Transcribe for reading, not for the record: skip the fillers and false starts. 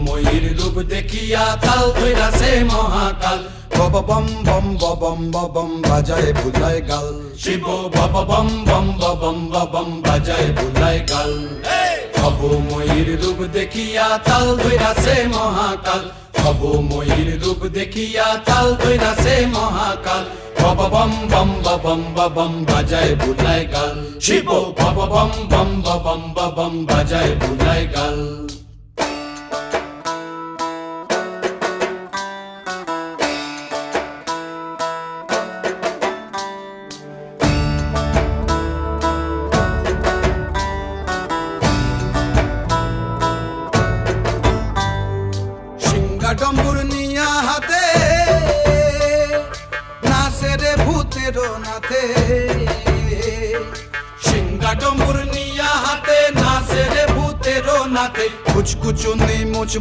ময়ূর রূপ দেখিয়া তাল ধইরাছে মহাকাল। বব বম বম বম বম বাজায় বুলায় গাল। শিব বব বম বম বম বম বাজায় বুলায় গাল। ভব ময়ূর রূপ দেখিয়া তাল ধইরাছে মহাকাল। ভব ময়ূর রূপ দেখিয়া তাল ধইরাছে মহাকাল। বব বম বম বম বাজায় বুলায় গাল। শিব বব বম বম বম বাজায় বুলায় গাল। ডম্বুর নিয়া হাতে নাচে রে ভূতের নাথে। সিংহা ডম্বুর নিয়া হাতে নাচে রে ভূতের নাথে। কুচকুচুনি মুচ